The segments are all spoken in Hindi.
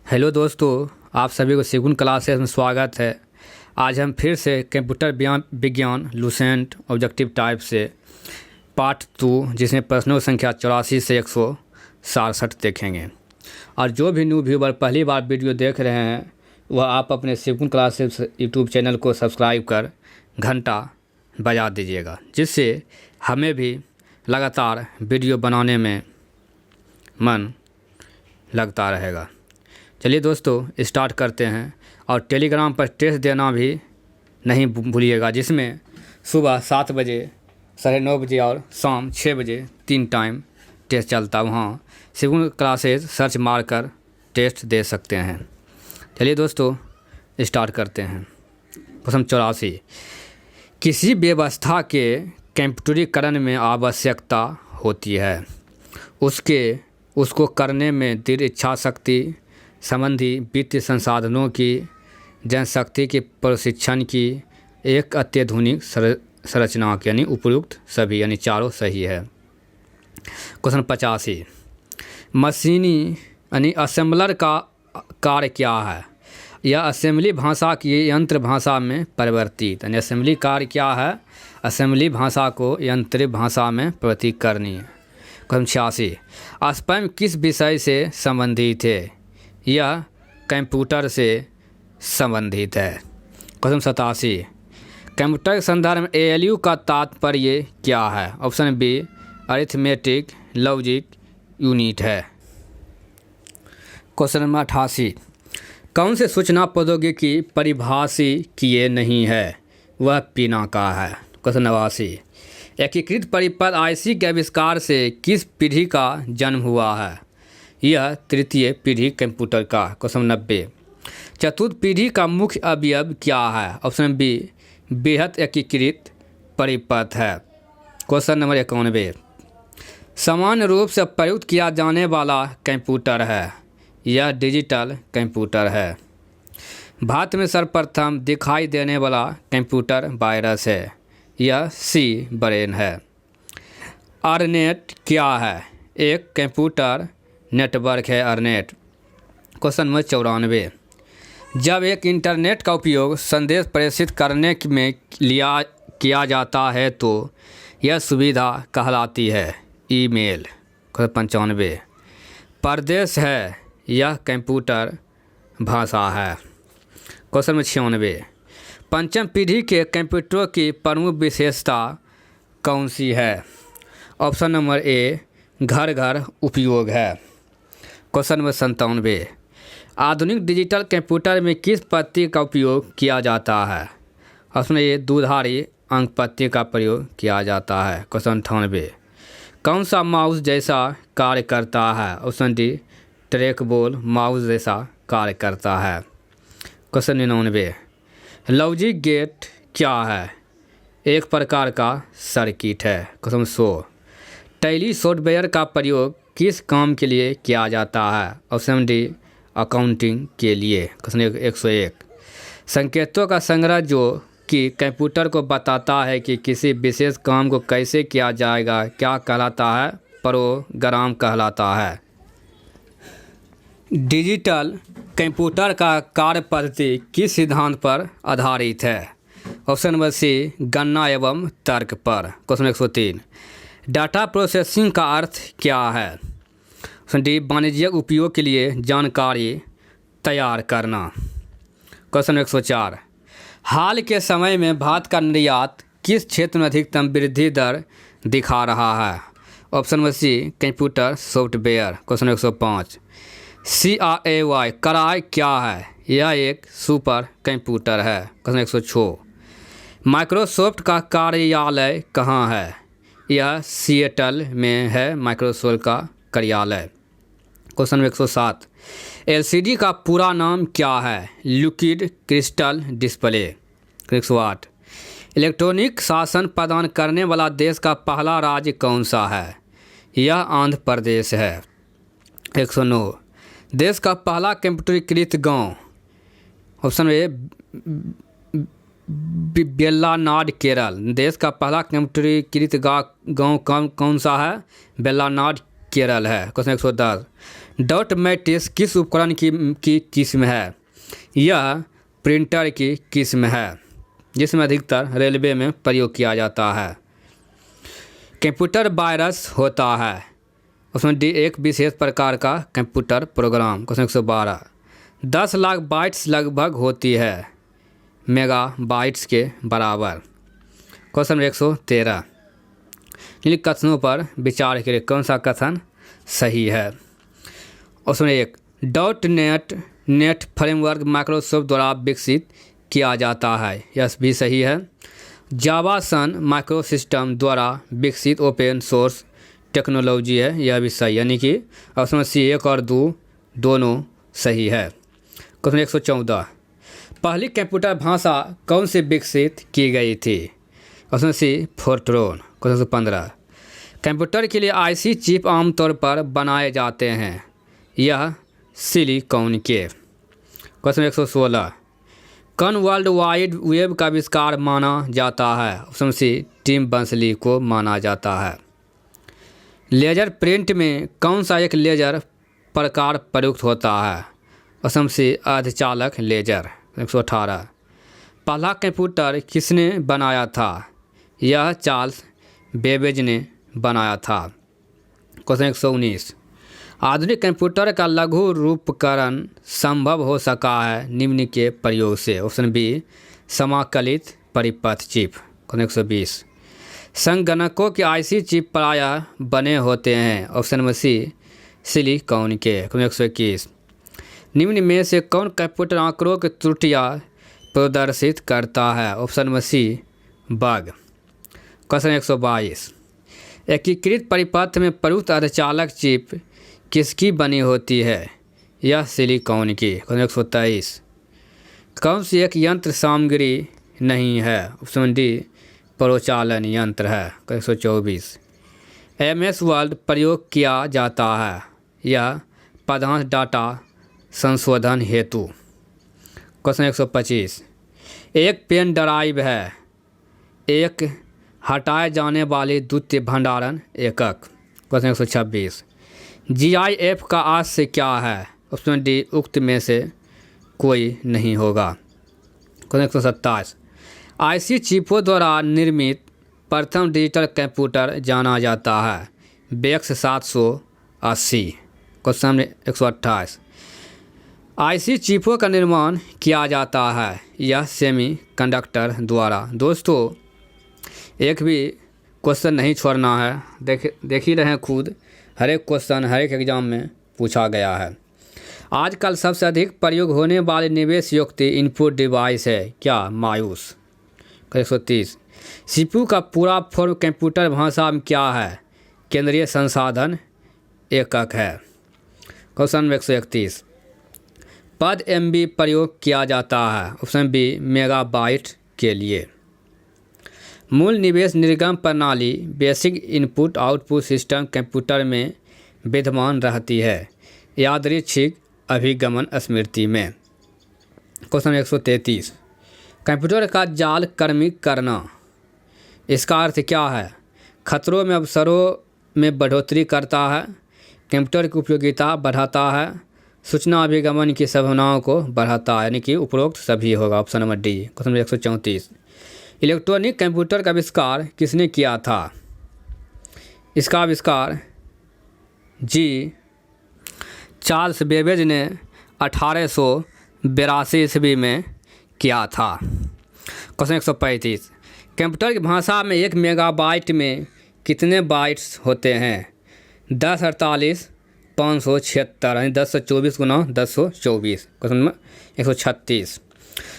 हेलो दोस्तों, आप सभी को सेगुन क्लासेस में स्वागत है। आज हम फिर से कंप्यूटर विज्ञान लूसेंट ऑब्जेक्टिव टाइप से पार्ट 2 जिसमें प्रश्नों की संख्या 84 से 167 देखेंगे। और जो भी न्यू व्यूवर पहली बार वीडियो देख रहे हैं वह आप अपने सेगुन क्लासेस यूट्यूब चैनल को सब्सक्राइब कर घंटा बजा दीजिएगा, जिससे हमें भी लगातार वीडियो बनाने में मन लगता रहेगा। चलिए दोस्तों स्टार्ट करते हैं। और टेलीग्राम पर टेस्ट देना भी नहीं भूलिएगा, जिसमें सुबह 7 बजे, 9:30 बजे और शाम 6 बजे 3 टाइम टेस्ट चलता है। वहाँ सेगुन क्लासेस सर्च मारकर टेस्ट दे सकते हैं। चलिए दोस्तों स्टार्ट करते हैं। प्रश्न 84, किसी व्यवस्था के कंप्यूटरीकरण में आवश्यकता होती है, उसको करने में दृढ़ इच्छा शक्ति संबंधी वित्तीय संसाधनों की, जनशक्ति के प्रशिक्षण की, एक अत्याधुनिक संरचना की, यानी उपयुक्त सभी, यानी चारों सही है। क्वेश्चन 85, मशीनी यानी असेंबलर का कार्य क्या है? यह असेंबली भाषा की यंत्र भाषा में परिवर्तित, यानी असेंबली कार्य क्या है? असेंबली भाषा को यंत्र भाषा में परिवर्तित करनी है। क्वेश्चन 86, स्पैम किस विषय से संबंधित है? यह कंप्यूटर से संबंधित है। क्वेश्चन 87, कंप्यूटर के संदर्भ में ALU का तात्पर्य क्या है? Option B arithmetic logic unit है। क्वेश्चन नंबर 88, कौन से सूचना प्रौद्योगिकी परिभाषित किए नहीं है? वह पीना का है। क्वेश्चन 89, एकीकृत परिपथ IC के आविष्कार से किस पीढ़ी का जन्म हुआ है? यह तृतीय पीढ़ी कंप्यूटर का। क्वेश्चन 90, चतुर्थ पीढ़ी का मुख्य अवयव क्या है? ऑप्शन बी बृहत एकीकृत परिपथ है। क्वेश्चन नंबर 91, सामान्य रूप से प्रयुक्त किया जाने वाला कंप्यूटर है? यह डिजिटल कंप्यूटर है। भारत में सर्वप्रथम दिखाई देने वाला कंप्यूटर वायरस है? यह सी ब्रेन है। अर्नेट क्या है? एक कंप्यूटर नेटवर्क है अर्नेट। क्वेश्चन नंबर 94, जब एक इंटरनेट का उपयोग संदेश प्रेषित करने में किया जाता है तो यह सुविधा कहलाती है? ईमेल। क्वेश्चन 95, प्रदेश है? यह कंप्यूटर भाषा है। क्वेश्चन नंबर 96, पंचम पीढ़ी के कंप्यूटर की प्रमुख विशेषता कौन सी है? ऑप्शन नंबर ए घर घर उपयोग है। क्वेश्चन नंबर 97, आधुनिक डिजिटल कंप्यूटर में किस पत्ती का उपयोग किया जाता है? ऑप्शन ए दुधारी अंक पत्ती का प्रयोग किया जाता है। क्वेश्चन 98, कौन सा माउस जैसा कार्य करता है? Option D track ball mouse जैसा कार्य करता है। क्वेश्चन 99, लॉजिक गेट क्या है? एक प्रकार का सर्किट है। क्वेश्चन 100, टैली सॉफ्टवेयर का प्रयोग किस काम के लिए किया जाता है? ऑप्शन डी अकाउंटिंग के लिए। क्वेश्चन 101, संकेतों का संग्रह जो कि कंप्यूटर को बताता है कि किसी विशेष काम को कैसे किया जाएगा क्या कहलाता है? प्रोग्राम कहलाता है। डिजिटल कंप्यूटर का कार्य पद्धति किस सिद्धांत पर आधारित है? ऑप्शन नंबर सी गणना एवं तर्क पर। क्वेश्चन 103, डाटा प्रोसेसिंग का अर्थ क्या है? ऑप्शन डी वाणिज्यिक उपयोग के लिए जानकारी तैयार करना। क्वेश्चन 104, हाल के समय में भारत का निर्यात किस क्षेत्र में अधिकतम वृद्धि दर दिखा रहा है? Option number C computer software. Question 105, CRAY Cray क्या है? यह एक सुपर कंप्यूटर है। क्वेश्चन 106, माइक्रोसॉफ्ट का कार्यालय कहाँ है? यह सिएटल में है माइक्रोसॉफ्ट का कार्यालय। क्वेश्चन 107, LCD का पूरा नाम क्या है? Liquid crystal display. 108, इलेक्ट्रॉनिक शासन प्रदान करने वाला देश का पहला राज्य कौन सा है? यह आंध्र प्रदेश है। 109, देश का पहला कंप्यूटरीकृत गांव? Option A Bellanad Kerala. देश का पहला कंप्यूटरीकृत गांव कौन सा है? बेल्लानाड केरल है। क्वेश्चन 110, डॉट मैट्रिक्स किस उपकरण की किस्म है? यह प्रिंटर की किस्म है जिसमें अधिकतर रेलवे में प्रयोग किया जाता है। कंप्यूटर वायरस होता है उसमें एक विशेष प्रकार का computer program. Question 112 10 lakh bytes लगभग होती है मेगा बाइट्स के बराबर। क्वेश्चन 113 इन कथनों पर विचार करें कौन सा कथन सही है। उसमें एक डॉट नेट फ्रेमवर्क माइक्रोसॉफ्ट द्वारा विकसित किया जाता है, यह भी सही है। जावा सन माइक्रोसिस्टम द्वारा विकसित ओपन सोर्स टेक्नोलॉजी है, यह भी सही, यानी कि ऑप्शन सी 1 और 2 दोनों सही है। क्वेश्चन 114 पहली कंप्यूटर भाषा कौन से विकसित की गई थी? Option C Fortran. Question 115 computer के लिए आईसी चिप आमतौर पर बनाए जाते हैं, यह सिलिकॉन के। क्वेश्चन 116 कौन वर्ल्ड वाइड वेब का आविष्कार माना जाता है? ऑप्शन सी टिम बर्नर्स-ली को माना जाता है। लेजर प्रिंट में कौन सा एक लेजर प्रकार प्रयुक्त होता है? ऑप्शन सी अर्धचालक लेजर। 118 पहला कंप्यूटर किसने बनाया था? यह चार्ल्स बेबेज ने बनाया था। क्वेश्चन 119 आधुनिक कंप्यूटर का लघु रूपकरण संभव हो सका है निम्न के प्रयोग से। ऑप्शन बी समाकलित परिपथ चिप। क्वेश्चन 120 संगणकों के आईसी चिप प्रायः बने होते हैं। ऑप्शन सी सिलिकॉन के। क्वेश्चन 121 निम्न में से कौन कंप्यूटर आंकड़ों की त्रुटियां प्रदर्शित करता है? Option C bug. क्वेश्चन 122 एकीकृत परिपथ में प्रयुक्त अर्धचालक चिप किसकी बनी होती है? यह सिलिकॉन की। क्वेश्चन 123 कौन सी एक यंत्र सामग्री नहीं है? ऑप्शन डी प्रोचालन यंत्र है। क्वेश्चन 124 MS वर्ड प्रयोग किया जाता है, यह प्रधान डाटा संशोधन हेतु। क्वेश्चन 125 एक पेन ड्राइव है एक हटाए जाने वाली द्वितीय भंडारण एकक। क्वेश्चन 126 GIF का आज से क्या है? ऑप्शन डी उक्त में से कोई नहीं होगा। क्वेश्चन 127 आईसी चिपों द्वारा निर्मित प्रथम डिजिटल कंप्यूटर जाना जाता है बेक्स 780। क्वेश्चन 128 आईसी चिपों का निर्माण किया जाता है, यह सेमीकंडक्टर द्वारा। दोस्तों एक भी क्वेश्चन नहीं छोड़ना है, देख ही रहे खुद, हर एक क्वेश्चन हर एक एग्जाम में पूछा गया है। आजकल सबसे अधिक प्रयोग होने वाले निवेश युक्त इनपुट डिवाइस है क्या? मायूस। 130 सीपीयू का पूरा फॉर्म कंप्यूटर भाषा में क्या है? केंद्रीय संसाधन एकक है। क्वेश्चन 131 पद MB प्रयोग किया जाता है? ऑप्शन बी मेगाबाइट के लिए। मूल निवेश निर्गम प्रणाली basic input output system computer में विद्यमान रहती है यादृच्छिक अभिगमन स्मृति में। क्वेश्चन 133 कंप्यूटर का जाल क्रमिक करना, इसका अर्थ क्या है? खतरों में अवसरों में बढ़ोतरी करता है, कंप्यूटर की उपयोगिता बढ़ाता है, सूचना अभिगमन की संभावनाओं को बढ़ाता है, यानी कि उपरोक्त सभी होगा। Option number D. Question 134 electronic computer का आविष्कार किसने किया था? इसका आविष्कार चार्ल्स बेबेज ने 1882 ईस्वी में किया था। क्वेश्चन 135 कंप्यूटर की भाषा में 1 मेगाबाइट में कितने बाइट्स होते हैं? 1048 576 यानी 1024 गुना 1024। क्वेश्चन नंबर 136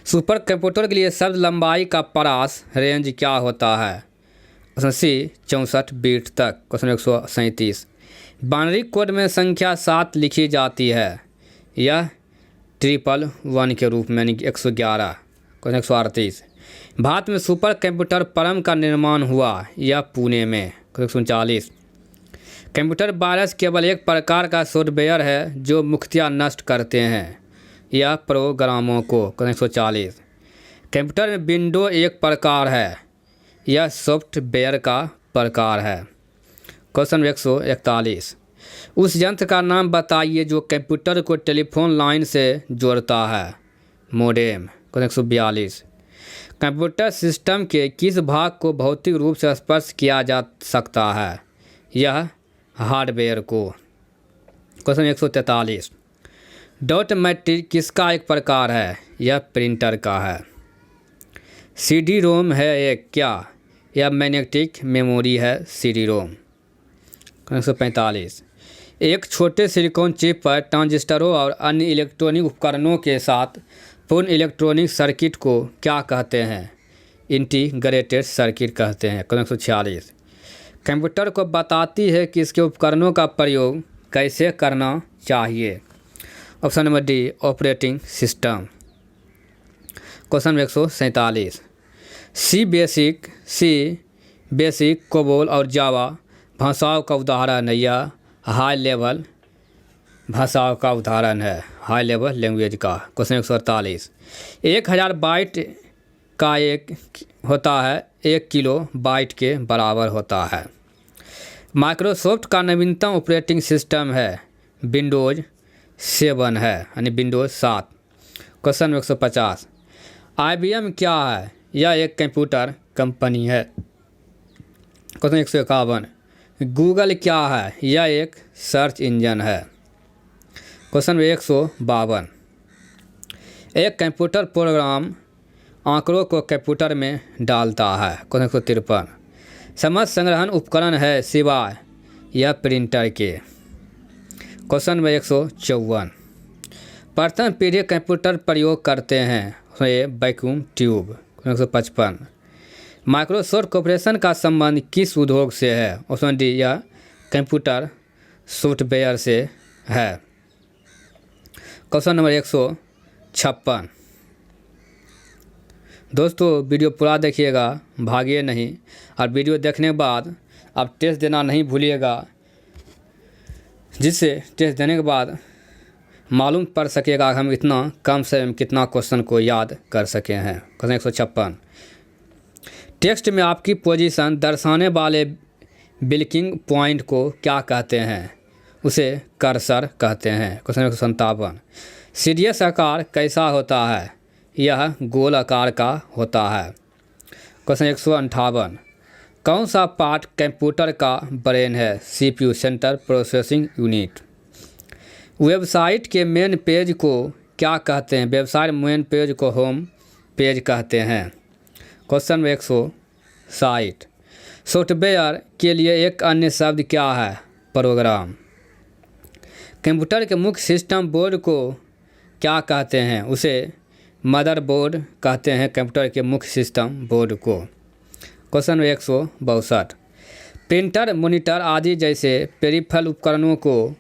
सुपर कंप्यूटर के लिए शब्द लंबाई का परास रेंज क्या होता है? ऑप्शन सी 64 बीट तक। क्वेश्चन 137 बाइनरी कोड में संख्या 7 लिखी जाती है, यह 111 के रूप में यानी कि 111। क्वेश्चन 138 भारत में सुपर कंप्यूटर परम का निर्माण हुआ, यह पुणे में। क्वेश्चन 139 कंप्यूटर वायरस केवल एक प्रकार का सॉफ्टवेयर है जो मुख्यतः नष्ट करते हैं, यह प्रोग्रामों को। क्वेश्चन 140 कंप्यूटर में विंडो एक प्रकार है, यह सॉफ्टवेयर का प्रकार है। क्वेश्चन 141 उस यंत्र का नाम बताइए जो कंप्यूटर को टेलीफोन लाइन से जोड़ता है। मोडेम। क्वेश्चन 142। कंप्यूटर सिस्टम के किस भाग को भौतिक रूप से स्पर्श किया जा सकता है? यह हार्डवेयर को। क्वेश्चन 143। डॉट मैट्रिक किसका एक प्रकार है? यह प्रिंटर का है। CD रोम है एक क्या? यह मैग्नेटिक मेमोरी है CD रोम। 145। एक छोटे सिलिकॉन चिप पर ट्रांजिस्टरों और अन्य इलेक्ट्रॉनिक उपकरणों के साथ पूर्ण इलेक्ट्रॉनिक सर्किट को क्या कहते हैं? इंटीग्रेटेड सर्किट कहते हैं। 146। कंप्यूटर को बताती है कि इसके उपकरणों का प्रयोग कैसे करना चाहिए। Option number D, operating system. Question 147। सी बेसिक, कोबोल और जावा भाषाओं का उदाहरण है। यह हाई लेवल भाषाओं का उदाहरण है, हाई लेवल लैंग्वेज का। क्वेश्चन 148। 1000 बाइट का एक होता है, 1 किलो बाइट के बराबर होता है। माइक्रोसॉफ्ट का नवीनतम ऑपरेटिंग सिस्टम है विंडोज़ 7 है, यानी विंडोज़ 7। क्वेश्चन 150। IBM क्या है? यह एक कंप्यूटर कंपनी है। क्वेश्चन 151। गूगल क्या है? यह एक सर्च इंजन है। क्वेश्चन 152। एक कंप्यूटर प्रोग्राम आंकड़ों को कंप्यूटर में डालता है। क्वेश्चन 153। समझ संग्रहण उपकरण है सिवाय यह प्रिंटर के। Question number 154। प्रथम पीढ़ी कंप्यूटर प्रयोग करते हैं वैक्यूम ट्यूब। 155। माइक्रोसॉफ्ट कॉर्पोरेशन का संबंध किस उद्योग से है? ऑप्शन डी, यह कंप्यूटर सॉफ्टवेयर से है। Question number 156। दोस्तों वीडियो पूरा देखिएगा, भागिए नहीं, और वीडियो देखने के बाद आप टेस्ट देना नहीं भूलिएगा, जिससे टेस्ट देने के बाद मालूम पड़ सकेगा हम इतना कम समय में कितना क्वेश्चन को याद कर सके हैं। क्वेश्चन 156। टेक्स्ट में आपकी पोजीशन दर्शाने वाले ब्लिंकिंग पॉइंट को क्या कहते हैं? उसे कर्सर कहते हैं। क्वेश्चन 157। सीडीएस आकार कैसा होता है? यह गोल आकार का होता है। क्वेश्चन 158। कौन सा पार्ट कंप्यूटर का ब्रेन है? CPU, central processing unit. Website के मेन पेज को क्या कहते हैं? वेबसाइट मेन पेज को होम पेज कहते हैं। क्वेश्चन 160। सॉफ्टवेयर के लिए एक अन्य शब्द क्या है? प्रोग्राम। कंप्यूटर के मुख्य सिस्टम बोर्ड को क्या कहते हैं? उसे मदरबोर्ड कहते हैं, कंप्यूटर के मुख्य सिस्टम बोर्ड को। क्वेश्चन 162। प्रिंटर, मॉनिटर आदि जैसे पेरिफेरल उपकरणों को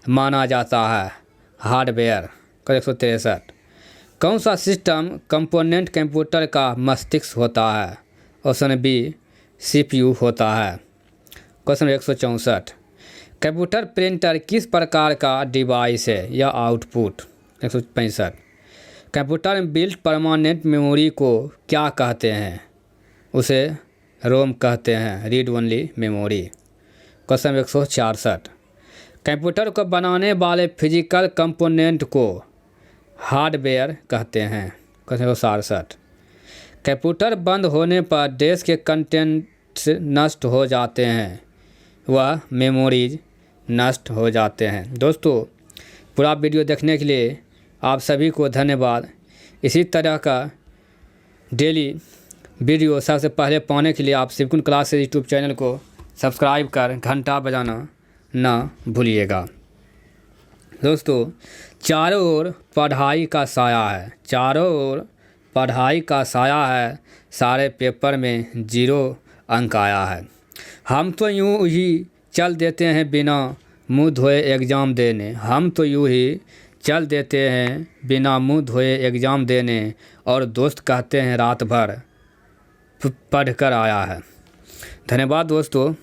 माना जाता है हार्डवेयर। 163। कौन सा सिस्टम कंपोनेंट कंप्यूटर का मस्तिष्क होता है? ऑप्शन बी, CPU होता है। क्वेश्चन 164। कंप्यूटर प्रिंटर किस प्रकार का डिवाइस है? यह आउटपुट। 165। कंप्यूटर में बिल्ट परमानेंट मेमोरी को क्या कहते हैं? उसे रोम कहते हैं, read only memory. Question 166। Computer को बनाने वाले फिजिकल कंपोनेंट को हार्डवेयर कहते हैं। क्वेश्चन 167। कंप्यूटर बंद होने पर डिस्क के कंटेंट्स नष्ट हो जाते हैं, वह मेमोरीज नष्ट हो जाते हैं। दोस्तों पूरा वीडियो देखने के लिए आप सभी को धन्यवाद। इसी तरह का डेली वीडियो सबसे पहले पाने के लिए आप शिवकुंड क्लासेस यूट्यूब चैनल को सब्सक्राइब कर घंटा बजाना ना भूलिएगा। दोस्तों चारों ओर पढ़ाई का साया है, चारों ओर पढ़ाई का साया है, सारे पेपर में 0 अंक आया है। हम तो यूं ही चल देते हैं बिना मुंह धोए एग्ज़ाम देने, हम तो यूं ही चल देते हैं बिना मुंह धोए एग्ज़ाम देने, और दोस्त कहते हैं रात भर पढ़ कर आया है। धन्यवाद दोस्तों।